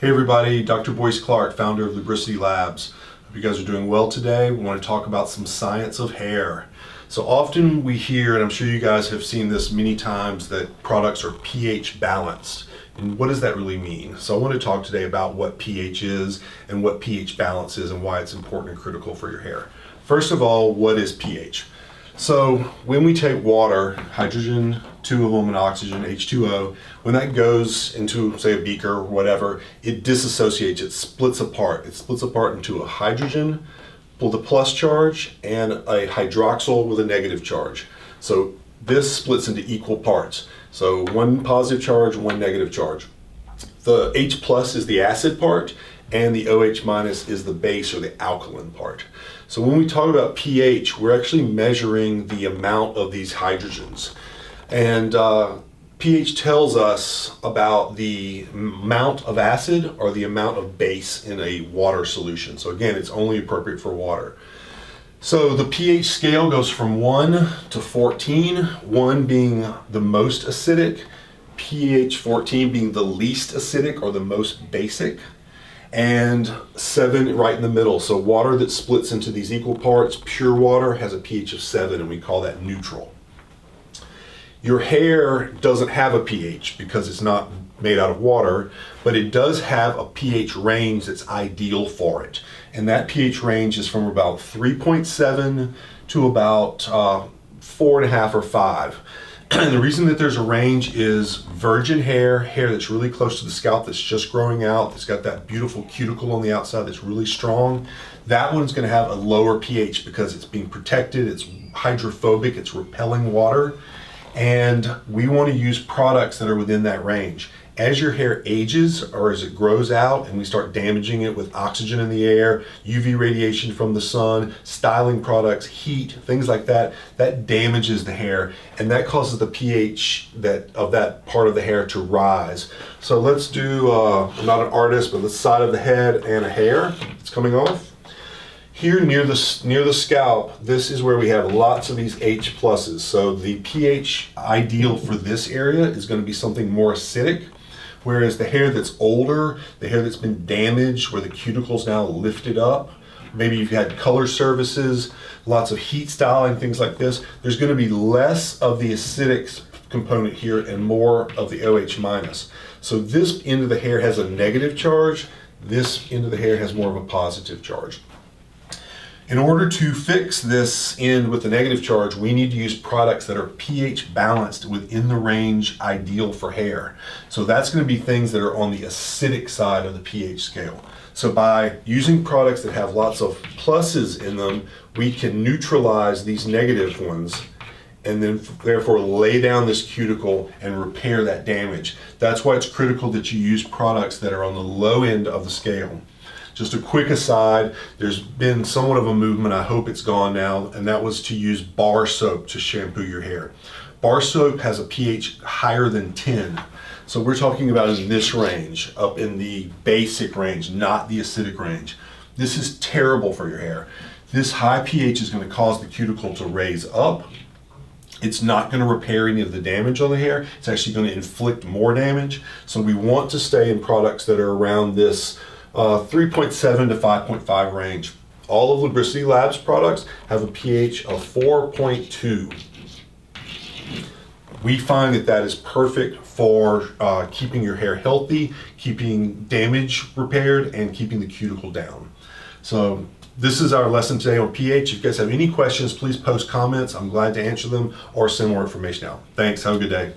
Hey everybody, Dr. Boyce Clark, founder of Lubricity Labs. Hope you guys are doing well today. We want to talk about some science of hair. So often we hear, and I'm sure you guys have seen this many times, that products are pH balanced. And what does that really mean? So I want to talk today about what pH is and what pH balance is and why it's important and critical for your hair. First of all, what is pH? So when we take water, hydrogen, two of them, and oxygen, H2O, when that goes into, say, a beaker or whatever, it disassociates, it splits apart. It splits apart into a hydrogen with a plus charge and a hydroxyl with a negative charge. So this splits into equal parts. So one positive charge, one negative charge. The H plus is the acid part, and the OH minus is the base or the alkaline part. So when we talk about pH, we're actually measuring the amount of these hydrogens. And pH tells us about the amount of acid or the amount of base in a water solution. So again, it's only appropriate for water. So the pH scale goes from 1 to 14, 1 being the most acidic, pH 14 being the least acidic or the most basic, and 7 right in the middle. So water that splits into these equal parts, pure water, has a pH of 7, and we call that neutral. Your hair doesn't have a pH because it's not made out of water, but it does have a pH range that's ideal for it. And that pH range is from about 3.7 to about 4.5 or 5. And the reason that there's a range is virgin hair, hair that's really close to the scalp, that's just growing out, that's got that beautiful cuticle on the outside that's really strong, that one's going to have a lower pH because it's being protected, it's hydrophobic, it's repelling water, and we want to use products that are within that range. As your hair ages or as it grows out and we start damaging it with oxygen in the air, UV radiation from the sun, styling products, heat, things like that, that damages the hair, and that causes the pH of that part of the hair to rise. So let's do, I'm not an artist, but the side of the head and a hair that's coming off. Here near the scalp, this is where we have lots of these H pluses. So the pH ideal for this area is going to be something more acidic. Whereas the hair that's older, the hair that's been damaged, where the cuticle's now lifted up, maybe you've had color services, lots of heat styling, things like this, there's going to be less of the acidic component here and more of the OH minus. So this end of the hair has a negative charge, this end of the hair has more of a positive charge. In order to fix this end with the negative charge, we need to use products that are pH balanced within the range ideal for hair. So that's going to be things that are on the acidic side of the pH scale. So by using products that have lots of pluses in them, we can neutralize these negative ones and then therefore lay down this cuticle and repair that damage. That's why it's critical that you use products that are on the low end of the scale. Just a quick aside, there's been somewhat of a movement, I hope it's gone now, and that was to use bar soap to shampoo your hair. Bar soap has a pH higher than 10. So we're talking about in this range, up in the basic range, not the acidic range. This is terrible for your hair. This high pH is going to cause the cuticle to raise up. It's not going to repair any of the damage on the hair. It's actually going to inflict more damage. So we want to stay in products that are around this 3.7 to 5.5 range. All of Lubricity Labs products have a pH of 4.2. We find that that is perfect for keeping your hair healthy, keeping damage repaired, and keeping the cuticle down. So this is our lesson today on pH. If you guys have any questions, please post comments. I'm glad to answer them or send more information out. Thanks. Have a good day.